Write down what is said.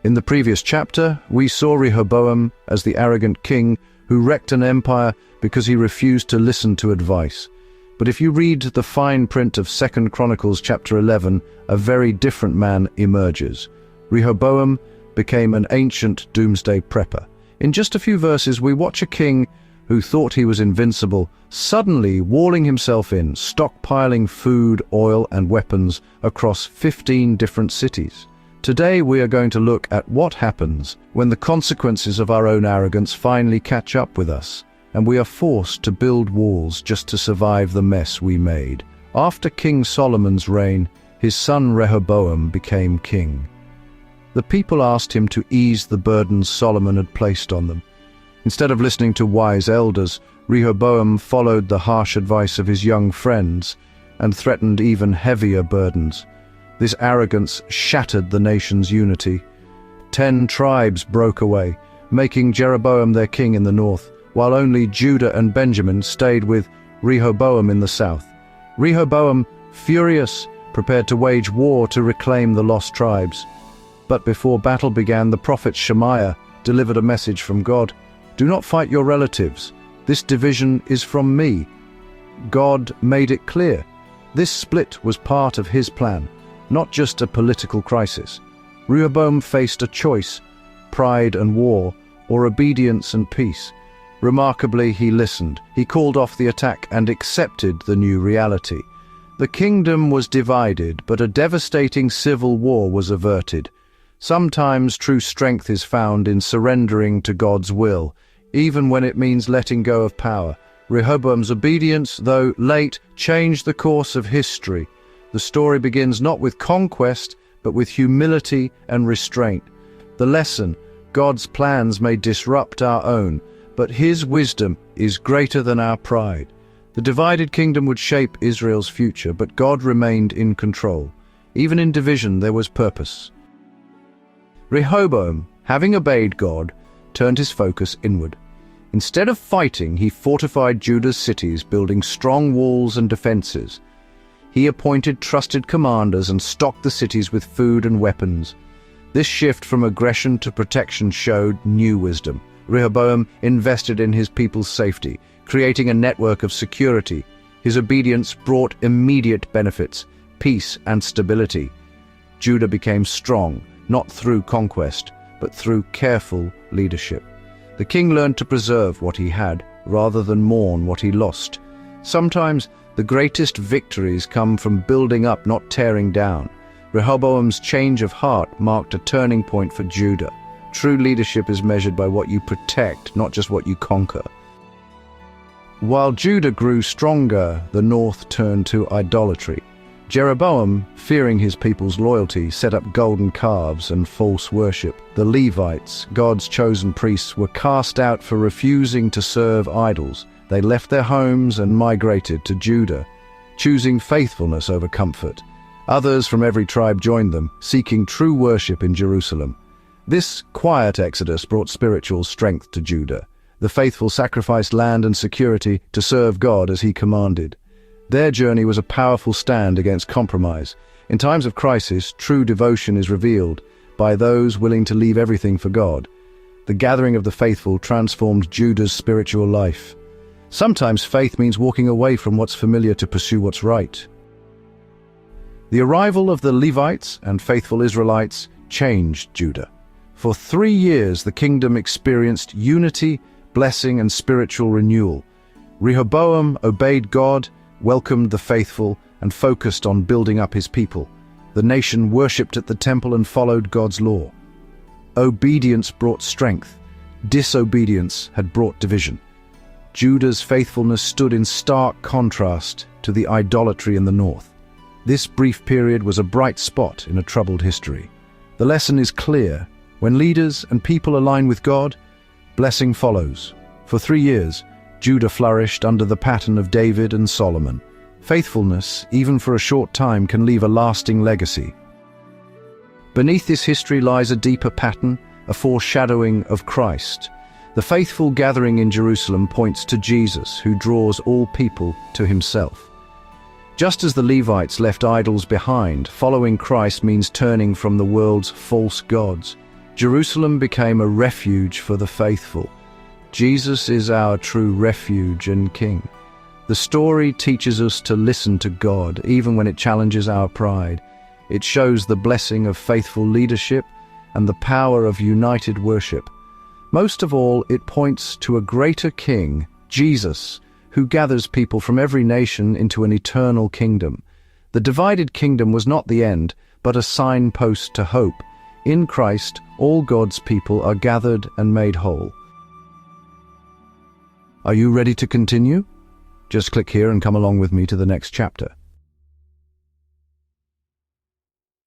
In the previous chapter, we saw Rehoboam as the arrogant king who wrecked an empire because he refused to listen to advice. But if you read the fine print of 2 Chronicles chapter 11, a very different man emerges. Rehoboam became an ancient doomsday prepper. In just a few verses, we watch a king who thought he was invincible, suddenly walling himself in, stockpiling food, oil, and weapons across 15 different cities. Today we are going to look at what happens when the consequences of our own arrogance finally catch up with us, and we are forced to build walls just to survive the mess we made. After King Solomon's reign, his son Rehoboam became king. The people asked him to ease the burdens Solomon had placed on them. Instead of listening to wise elders, Rehoboam followed the harsh advice of his young friends and threatened even heavier burdens. This arrogance shattered the nation's unity. 10 tribes broke away, making Jeroboam their king in the north, while only Judah and Benjamin stayed with Rehoboam in the south. Rehoboam, furious, prepared to wage war to reclaim the lost tribes. But before battle began, the prophet Shemaiah delivered a message from God. "Do not fight your relatives. This division is from me." God made it clear. This split was part of his plan, not just a political crisis. Rehoboam faced a choice: pride and war, or obedience and peace. Remarkably, he listened. He called off the attack and accepted the new reality. The kingdom was divided, but a devastating civil war was averted. Sometimes true strength is found in surrendering to God's will, even when it means letting go of power. Rehoboam's obedience, though late, changed the course of history. The story begins not with conquest, but with humility and restraint. The lesson: God's plans may disrupt our own, but His wisdom is greater than our pride. The divided kingdom would shape Israel's future, but God remained in control. Even in division, there was purpose. Rehoboam, having obeyed God, turned his focus inward. Instead of fighting, he fortified Judah's cities, building strong walls and defenses. He appointed trusted commanders and stocked the cities with food and weapons. This shift from aggression to protection showed new wisdom. Rehoboam invested in his people's safety, creating a network of security. His obedience brought immediate benefits, peace and stability. Judah became strong, not through conquest, but through careful leadership. The king learned to preserve what he had, rather than mourn what he lost. Sometimes the greatest victories come from building up, not tearing down. Rehoboam's change of heart marked a turning point for Judah. True leadership is measured by what you protect, not just what you conquer. While Judah grew stronger, the north turned to idolatry. Jeroboam, fearing his people's loyalty, set up golden calves and false worship. The Levites, God's chosen priests, were cast out for refusing to serve idols. They left their homes and migrated to Judah, choosing faithfulness over comfort. Others from every tribe joined them, seeking true worship in Jerusalem. This quiet exodus brought spiritual strength to Judah. The faithful sacrificed land and security to serve God as He commanded. Their journey was a powerful stand against compromise. In times of crisis, true devotion is revealed by those willing to leave everything for God. The gathering of the faithful transformed Judah's spiritual life. Sometimes faith means walking away from what's familiar to pursue what's right. The arrival of the Levites and faithful Israelites changed Judah. For 3 years, the kingdom experienced unity, blessing, and spiritual renewal. Rehoboam obeyed God, welcomed the faithful, and focused on building up his people. The nation worshipped at the temple and followed God's law. Obedience brought strength. Disobedience had brought division. Judah's faithfulness stood in stark contrast to the idolatry in the north. This brief period was a bright spot in a troubled history. The lesson is clear. When leaders and people align with God, blessing follows. For 3 years, Judah flourished under the pattern of David and Solomon. Faithfulness, even for a short time, can leave a lasting legacy. Beneath this history lies a deeper pattern, a foreshadowing of Christ. The faithful gathering in Jerusalem points to Jesus, who draws all people to Himself. Just as the Levites left idols behind, following Christ means turning from the world's false gods. Jerusalem became a refuge for the faithful. Jesus is our true refuge and King. The story teaches us to listen to God, even when it challenges our pride. It shows the blessing of faithful leadership and the power of united worship. Most of all, it points to a greater King, Jesus, who gathers people from every nation into an eternal kingdom. The divided kingdom was not the end, but a signpost to hope. In Christ, all God's people are gathered and made whole. Are you ready to continue? Just click here and come along with me to the next chapter.